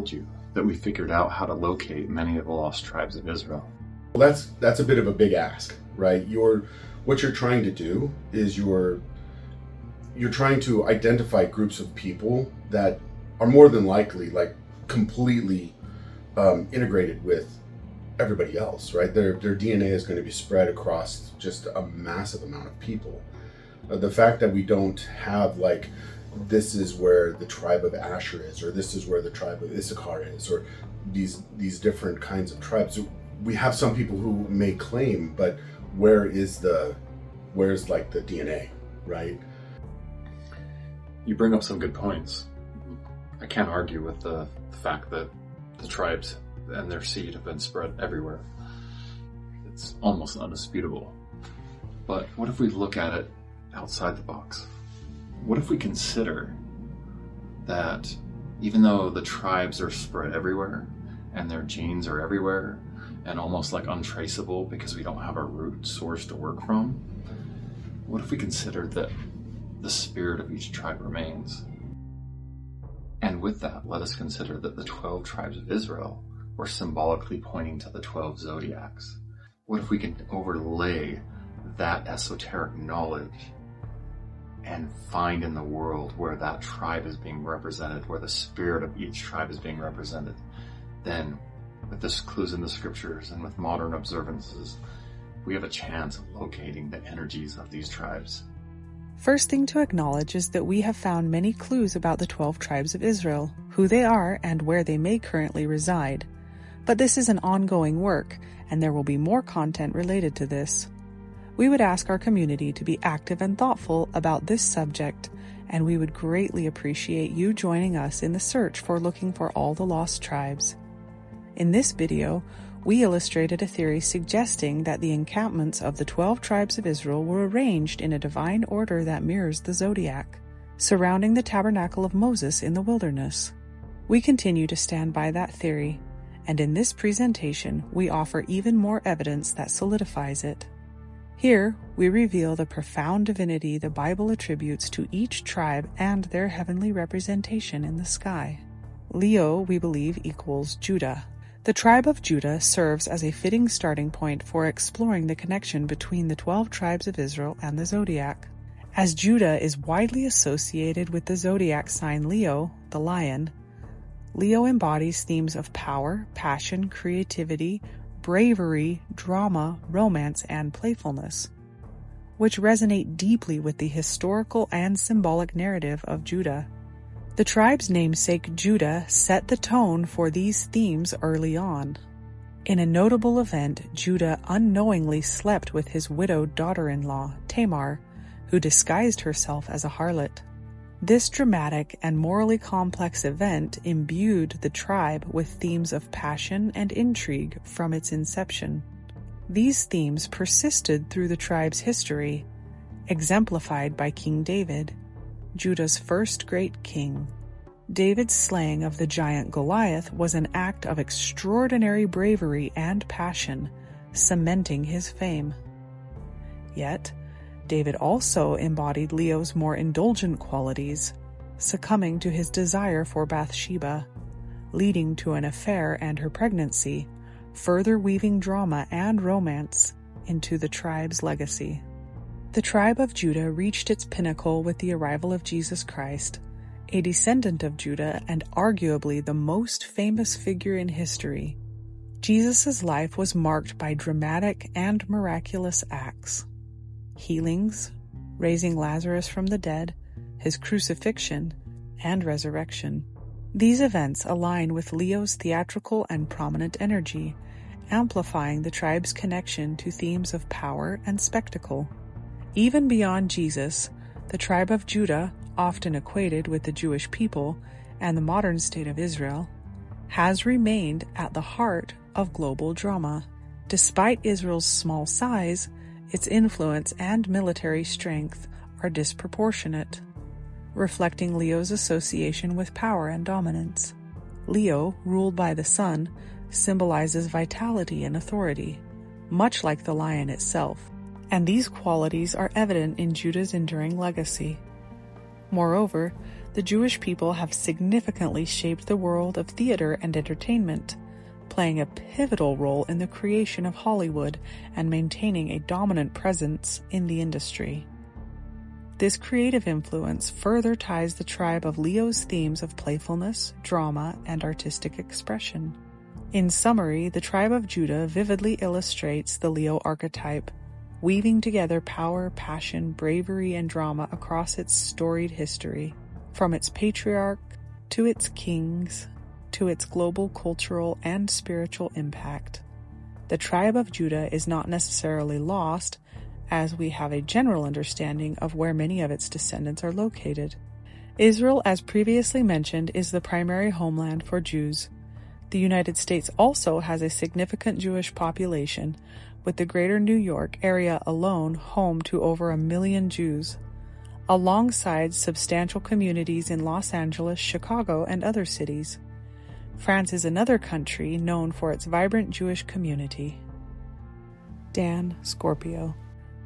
told you that we figured out how to locate many of the lost tribes of Israel. Well, that's a bit of a big ask, right? What you're trying to do is you're trying to identify groups of people that are more than likely like completely integrated with everybody else, right? Their DNA is going to be spread across just a massive amount of people. The fact that we don't have like, this is where the tribe of Asher is, or this is where the tribe of Issachar is, or these different kinds of tribes. We have some people who may claim, but where's like the DNA, right? You bring up some good points. I can't argue with the fact that the tribes and their seed have been spread everywhere. It's almost undisputable. But what if we look at it outside the box? What if we consider that even though the tribes are spread everywhere and their genes are everywhere and almost like untraceable because we don't have a root source to work from, what if we consider that the spirit of each tribe remains? And with that, let us consider that the 12 tribes of Israel were symbolically pointing to the 12 zodiacs. What if we can overlay that esoteric knowledge and find in the world where that tribe is being represented, where the spirit of each tribe is being represented? Then, with the clues in the scriptures and with modern observances, we have a chance of locating the energies of these tribes. First thing to acknowledge is that we have found many clues about the 12 tribes of Israel, who they are and where they may currently reside. But this is an ongoing work, and there will be more content related to this. We would ask our community to be active and thoughtful about this subject, and we would greatly appreciate you joining us in the search for looking for all the lost tribes. In this video, we illustrated a theory suggesting that the encampments of the 12 tribes of Israel were arranged in a divine order that mirrors the Zodiac, surrounding the tabernacle of Moses in the wilderness. We continue to stand by that theory, and in this presentation, we offer even more evidence that solidifies it. Here, we reveal the profound divinity the Bible attributes to each tribe and their heavenly representation in the sky. Leo, we believe, equals Judah. The tribe of Judah serves as a fitting starting point for exploring the connection between the 12 tribes of Israel and the Zodiac. As Judah is widely associated with the Zodiac sign Leo, the lion, Leo embodies themes of power, passion, creativity, bravery, drama, romance, and playfulness, which resonate deeply with the historical and symbolic narrative of Judah. The tribe's namesake Judah set the tone for these themes early on. In a notable event, Judah unknowingly slept with his widowed daughter-in-law, Tamar, who disguised herself as a harlot. This dramatic and morally complex event imbued the tribe with themes of passion and intrigue from its inception. These themes persisted through the tribe's history, exemplified by King David, Judah's first great king. David's slaying of the giant Goliath was an act of extraordinary bravery and passion, cementing his fame. Yet, David also embodied Leo's more indulgent qualities, succumbing to his desire for Bathsheba, leading to an affair and her pregnancy, further weaving drama and romance into the tribe's legacy. The tribe of Judah reached its pinnacle with the arrival of Jesus Christ, a descendant of Judah and arguably the most famous figure in history. Jesus' life was marked by dramatic and miraculous acts: healings, raising Lazarus from the dead, his crucifixion, and resurrection. These events align with Leo's theatrical and prominent energy, amplifying the tribe's connection to themes of power and spectacle. Even beyond Jesus, the tribe of Judah, often equated with the Jewish people and the modern state of Israel, has remained at the heart of global drama. Despite Israel's small size, its influence and military strength are disproportionate, reflecting Leo's association with power and dominance. Leo, ruled by the sun, symbolizes vitality and authority, much like the lion itself, and these qualities are evident in Judah's enduring legacy. Moreover, the Jewish people have significantly shaped the world of theater and entertainment, playing a pivotal role in the creation of Hollywood and maintaining a dominant presence in the industry. This creative influence further ties the tribe of Leo's themes of playfulness, drama, and artistic expression. In summary, the tribe of Judah vividly illustrates the Leo archetype, weaving together power, passion, bravery, and drama across its storied history, from its patriarch to its kings, to its global cultural and spiritual impact. The tribe of Judah is not necessarily lost, as we have a general understanding of where many of its descendants are located. Israel, as previously mentioned, is the primary homeland for Jews. The United States also has a significant Jewish population, with the greater New York area alone home to over 1 million Jews, alongside substantial communities in Los Angeles, Chicago, and other cities. France is another country known for its vibrant Jewish community. Dan, Scorpio.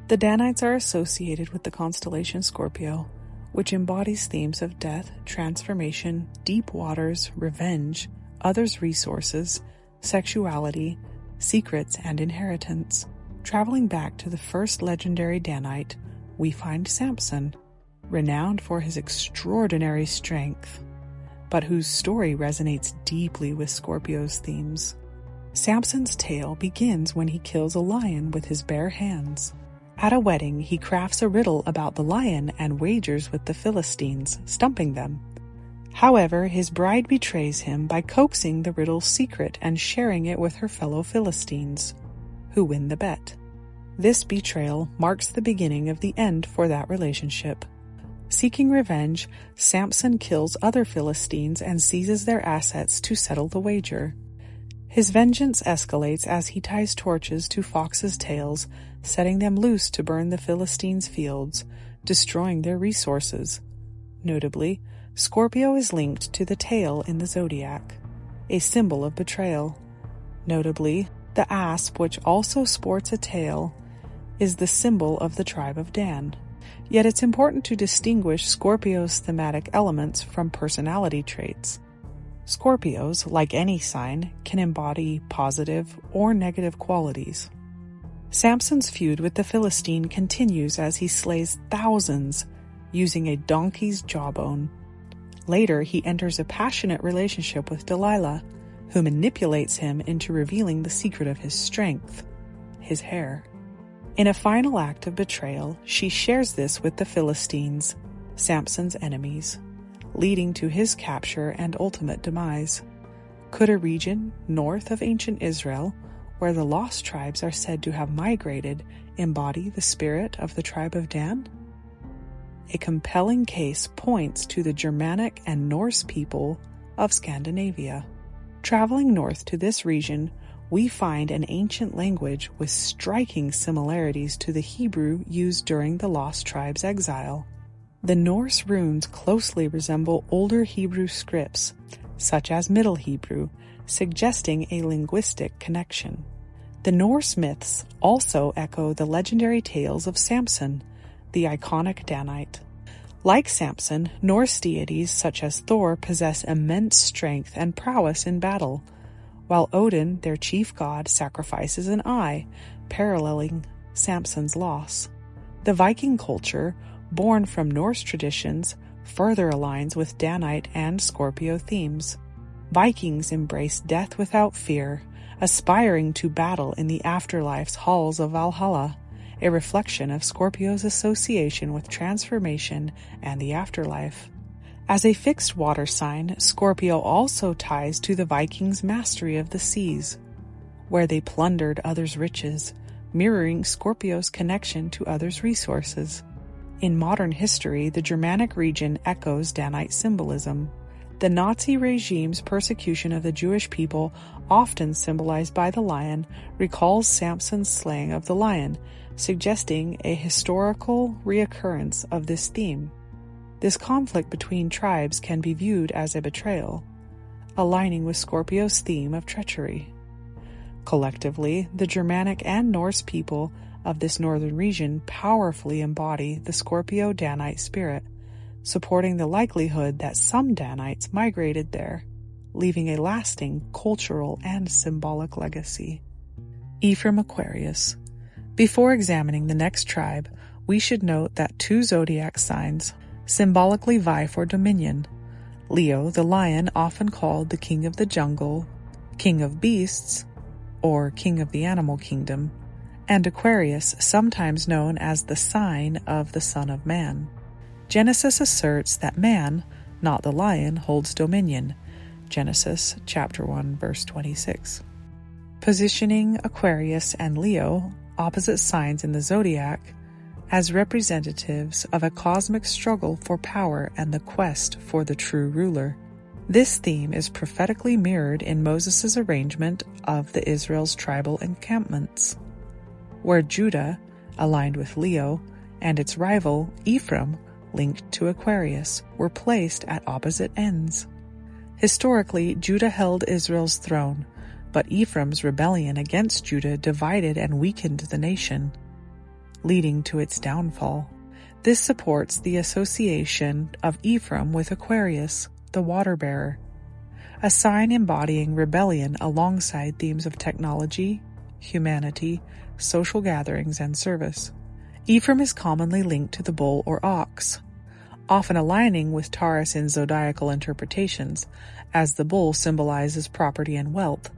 The Danites are associated with the constellation Scorpio, which embodies themes of death, transformation, deep waters, revenge, others' resources, sexuality, secrets, and inheritance. Traveling back to the first legendary Danite, we find Samson, renowned for his extraordinary strength, but whose story resonates deeply with Scorpio's themes. Samson's tale begins when he kills a lion with his bare hands. At a wedding, he crafts a riddle about the lion and wagers with the Philistines, stumping them. However, his bride betrays him by coaxing the riddle's secret and sharing it with her fellow Philistines, who win the bet. This betrayal marks the beginning of the end for that relationship. Seeking revenge, Samson kills other Philistines and seizes their assets to settle the wager. His vengeance escalates as he ties torches to foxes' tails, setting them loose to burn the Philistines' fields, destroying their resources. Notably, Scorpio is linked to the tail in the Zodiac, a symbol of betrayal. Notably, the asp, which also sports a tail, is the symbol of the tribe of Dan. Yet it's important to distinguish Scorpio's thematic elements from personality traits. Scorpios, like any sign, can embody positive or negative qualities. Samson's feud with the Philistine continues as he slays thousands using a donkey's jawbone. Later, he enters a passionate relationship with Delilah, who manipulates him into revealing the secret of his strength, his hair. In a final act of betrayal, she shares this with the Philistines, Samson's enemies, leading to his capture and ultimate demise. Could a region north of ancient Israel, where the lost tribes are said to have migrated, embody the spirit of the tribe of Dan? A compelling case points to the Germanic and Norse people of Scandinavia. Traveling north to this region, we find an ancient language with striking similarities to the Hebrew used during the lost tribe's exile. The Norse runes closely resemble older Hebrew scripts, such as Middle Hebrew, suggesting a linguistic connection. The Norse myths also echo the legendary tales of Samson, the iconic Danite. Like Samson, Norse deities such as Thor possess immense strength and prowess in battle, while Odin, their chief god, sacrifices an eye, paralleling Samson's loss. The Viking culture, born from Norse traditions, further aligns with Danite and Scorpio themes. Vikings embrace death without fear, aspiring to battle in the afterlife's halls of Valhalla, a reflection of Scorpio's association with transformation and the afterlife. As a fixed water sign, Scorpio also ties to the Vikings' mastery of the seas, where they plundered others' riches, mirroring Scorpio's connection to others' resources. In modern history, the Germanic region echoes Danite symbolism. The Nazi regime's persecution of the Jewish people, often symbolized by the lion, recalls Samson's slaying of the lion, suggesting a historical reoccurrence of this theme. This conflict between tribes can be viewed as a betrayal, aligning with Scorpio's theme of treachery. Collectively, the Germanic and Norse people of this northern region powerfully embody the Scorpio Danite spirit, supporting the likelihood that some Danites migrated there, leaving a lasting cultural and symbolic legacy. Ephraim Aquarius. Before examining the next tribe, we should note that two zodiac signs symbolically vie for dominion. Leo, the lion, often called the king of the jungle, king of beasts, or king of the animal kingdom, and Aquarius, sometimes known as the sign of the Son of Man. Genesis asserts that man, not the lion, holds dominion. Genesis chapter 1, verse 26. Positioning Aquarius and Leo, opposite signs in the zodiac, as representatives of a cosmic struggle for power and the quest for the true ruler. This theme is prophetically mirrored in Moses' arrangement of the Israel's tribal encampments, where Judah, aligned with Leo, and its rival, Ephraim, linked to Aquarius, were placed at opposite ends. Historically, Judah held Israel's throne, but Ephraim's rebellion against Judah divided and weakened the nation, leading to its downfall. This supports the association of Ephraim with Aquarius, the water-bearer, a sign embodying rebellion alongside themes of technology, humanity, social gatherings, and service. Ephraim is commonly linked to the bull or ox, often aligning with Taurus in zodiacal interpretations, as the bull symbolizes property and wealth,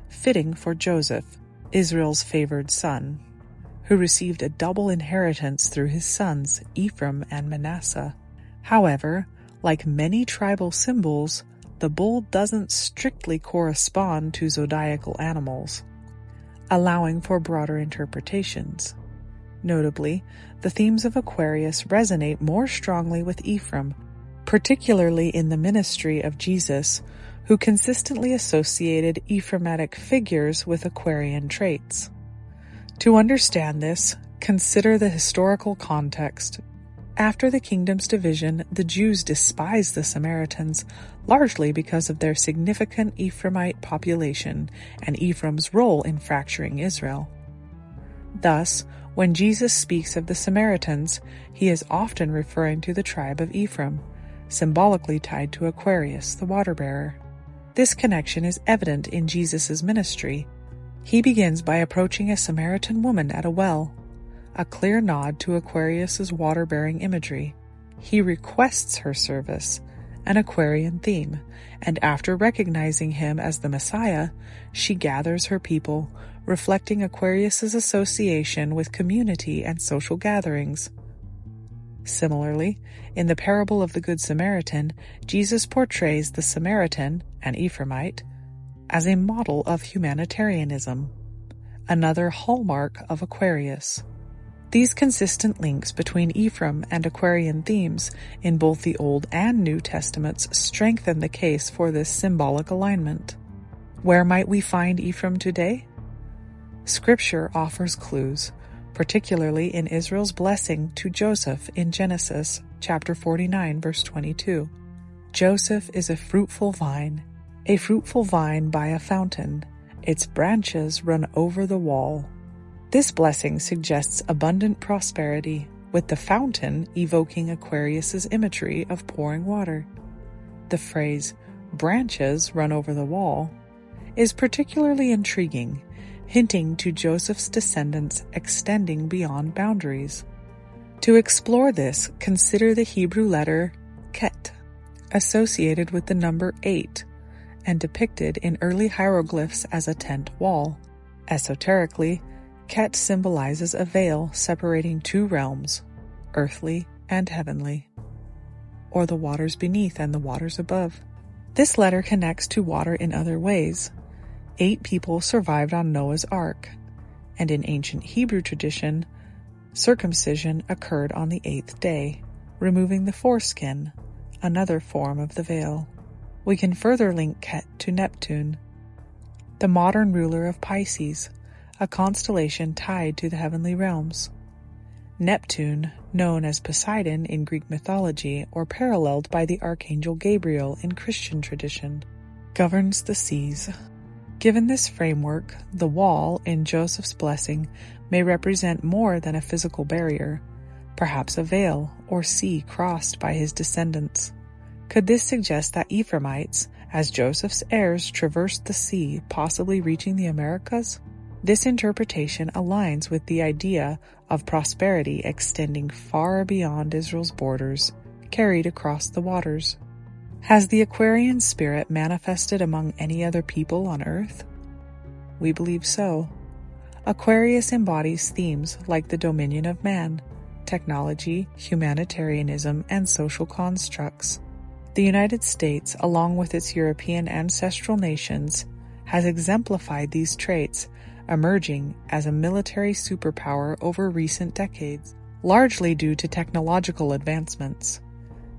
fitting for Joseph, Israel's favored son, who received a double inheritance through his sons, Ephraim and Manasseh. However, like many tribal symbols, the bull doesn't strictly correspond to zodiacal animals, allowing for broader interpretations. Notably, the themes of Aquarius resonate more strongly with Ephraim, particularly in the ministry of Jesus, who consistently associated Ephraimitic figures with Aquarian traits. To understand this, consider the historical context. After the kingdom's division, the Jews despised the Samaritans, largely because of their significant Ephraimite population and Ephraim's role in fracturing Israel. Thus, when Jesus speaks of the Samaritans, he is often referring to the tribe of Ephraim, symbolically tied to Aquarius, the water-bearer. This connection is evident in Jesus' ministry. He begins by approaching a Samaritan woman at a well, a clear nod to Aquarius' water-bearing imagery. He requests her service, an Aquarian theme, and after recognizing him as the Messiah, she gathers her people, reflecting Aquarius' association with community and social gatherings. Similarly, in the parable of the Good Samaritan, Jesus portrays the Samaritan, an Ephraimite, as a model of humanitarianism, another hallmark of Aquarius. These consistent links between Ephraim and Aquarian themes in both the Old and New Testaments strengthen the case for this symbolic alignment. Where might we find Ephraim today? Scripture offers clues, particularly in Israel's blessing to Joseph in Genesis chapter 49, verse 22. Joseph is a fruitful vine by a fountain. Its branches run over the wall. This blessing suggests abundant prosperity, with the fountain evoking Aquarius' imagery of pouring water. The phrase, branches run over the wall, is particularly intriguing, hinting to Joseph's descendants extending beyond boundaries. To explore this, consider the Hebrew letter Ket, associated with the number 8, and depicted in early hieroglyphs as a tent wall. Esoterically, Ket symbolizes a veil separating two realms, earthly and heavenly, or the waters beneath and the waters above. This letter connects to water in other ways. 8 people survived on Noah's Ark, and in ancient Hebrew tradition, circumcision occurred on the 8th day, removing the foreskin, another form of the veil. We can further link Ket to Neptune, the modern ruler of Pisces, a constellation tied to the heavenly realms. Neptune, known as Poseidon in Greek mythology or paralleled by the Archangel Gabriel in Christian tradition, governs the seas. Given this framework, the wall in Joseph's blessing may represent more than a physical barrier, perhaps a veil or sea crossed by his descendants. Could this suggest that Ephraimites, as Joseph's heirs, traversed the sea, possibly reaching the Americas? This interpretation aligns with the idea of prosperity extending far beyond Israel's borders, carried across the waters. Has the Aquarian spirit manifested among any other people on Earth? We believe so. Aquarius embodies themes like the dominion of man, technology, humanitarianism, and social constructs. The United States, along with its European ancestral nations, has exemplified these traits, emerging as a military superpower over recent decades, largely due to technological advancements.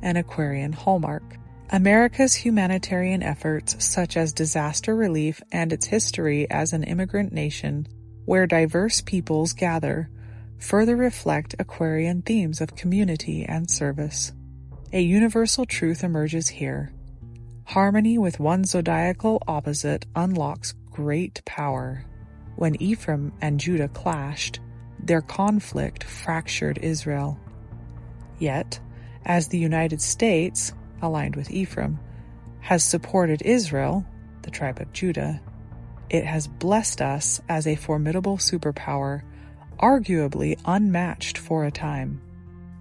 An Aquarian hallmark. America's humanitarian efforts, such as disaster relief and its history as an immigrant nation where diverse peoples gather, further reflect Aquarian themes of community and service. A universal truth emerges here. Harmony with one zodiacal opposite unlocks great power. When Ephraim and Judah clashed, their conflict fractured Israel. Yet, as the United States, aligned with Ephraim, has supported Israel, the tribe of Judah, it has blessed us as a formidable superpower, arguably unmatched for a time.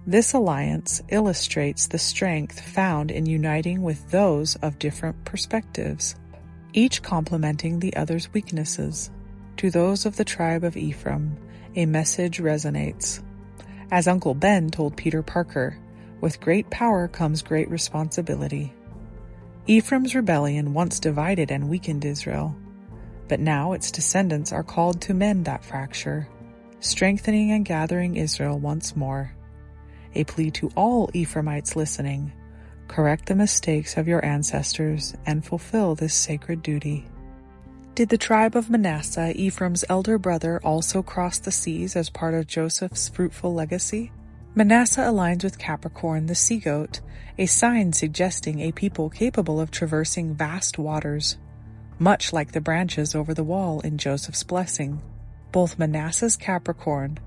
This alliance illustrates the strength found in uniting with those of different perspectives, each complementing the other's weaknesses. To those of the tribe of Ephraim, a message resonates. As Uncle Ben told Peter Parker, with great power comes great responsibility. Ephraim's rebellion once divided and weakened Israel, but now its descendants are called to mend that fracture, strengthening and gathering Israel once more. A plea to all Ephraimites listening: correct the mistakes of your ancestors and fulfill this sacred duty. Did the tribe of Manasseh, Ephraim's elder brother, also cross the seas as part of Joseph's fruitful legacy? Manasseh aligns with Capricorn, the sea goat, a sign suggesting a people capable of traversing vast waters, much like the branches over the wall in Joseph's blessing. Both Manasseh's Capricorn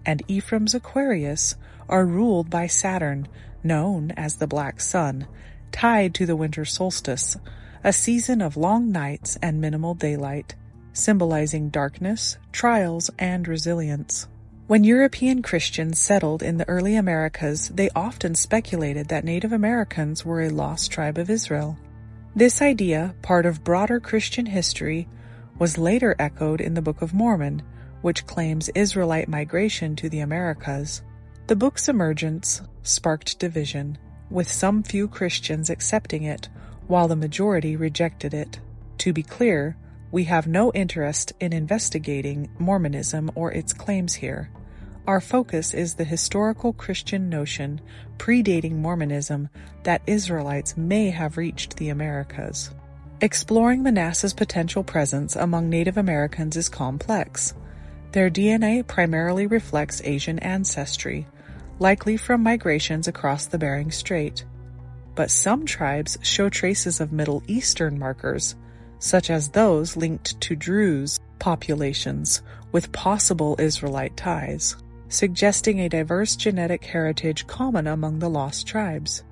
and Ephraim's Aquarius are ruled by Saturn, known as the Black Sun, tied to the winter solstice, a season of long nights and minimal daylight, symbolizing darkness, trials, and resilience. When European Christians settled in the early Americas, they often speculated that Native Americans were a lost tribe of Israel. This idea, part of broader Christian history, was later echoed in the Book of Mormon, which claims Israelite migration to the Americas. The book's emergence sparked division, with some few Christians accepting it, while the majority rejected it. To be clear, we have no interest in investigating Mormonism or its claims here. Our focus is the historical Christian notion, predating Mormonism, that Israelites may have reached the Americas. Exploring Manasseh's potential presence among Native Americans is complex. Their DNA primarily reflects Asian ancestry, likely from migrations across the Bering Strait. But some tribes show traces of Middle Eastern markers, such as those linked to Druze populations with possible Israelite ties, suggesting a diverse genetic heritage common among the lost tribes.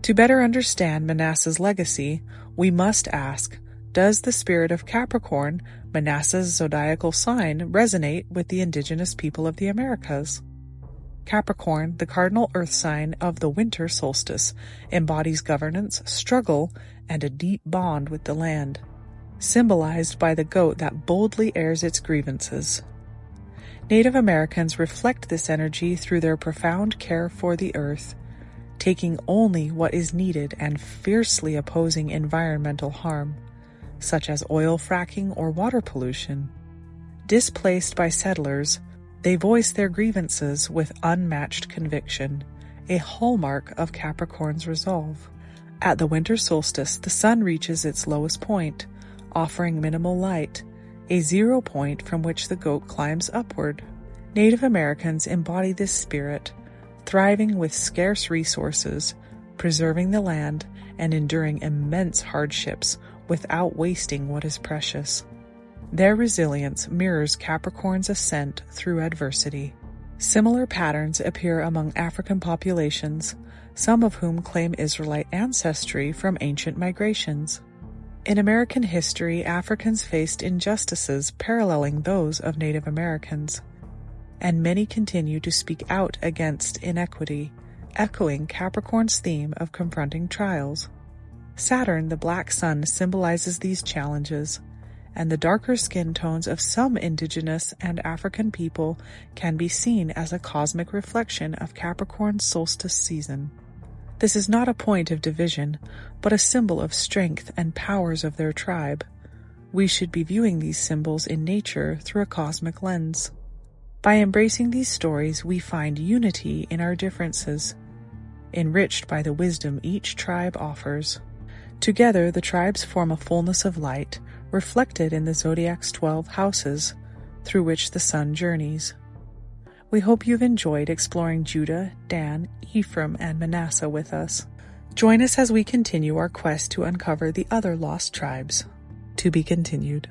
To better understand Manasseh's legacy, we must ask, does the spirit of Capricorn, Manasseh's zodiacal sign, resonate with the indigenous people of the Americas? Capricorn, the cardinal earth sign of the winter solstice, embodies governance, struggle, and a deep bond with the land, symbolized by the goat that boldly airs its grievances. Native Americans reflect this energy through their profound care for the earth, taking only what is needed and fiercely opposing environmental harm, such as oil fracking or water pollution. Displaced by settlers, they voice their grievances with unmatched conviction, a hallmark of Capricorn's resolve. At the winter solstice, the sun reaches its lowest point, offering minimal light, a 0 point from which the goat climbs upward. Native Americans embody this spirit, thriving with scarce resources, preserving the land, and enduring immense hardships without wasting what is precious. Their resilience mirrors Capricorn's ascent through adversity, Similar patterns appear among African populations, some of whom claim Israelite ancestry from ancient migrations. In American history, Africans faced injustices paralleling those of Native Americans, and many continue to speak out against inequity, echoing Capricorn's theme of confronting trials. Saturn, the black sun, symbolizes these challenges, and the darker skin tones of some indigenous and African people can be seen as a cosmic reflection of Capricorn's solstice season. This is not a point of division, but a symbol of strength and powers of their tribe. We should be viewing these symbols in nature through a cosmic lens. By embracing these stories, we find unity in our differences, enriched by the wisdom each tribe offers. Together, the tribes form a fullness of light, reflected in the Zodiac's 12 houses, through which the sun journeys. We hope you've enjoyed exploring Judah, Dan, Ephraim, and Manasseh with us. Join us as we continue our quest to uncover the other lost tribes. To be continued.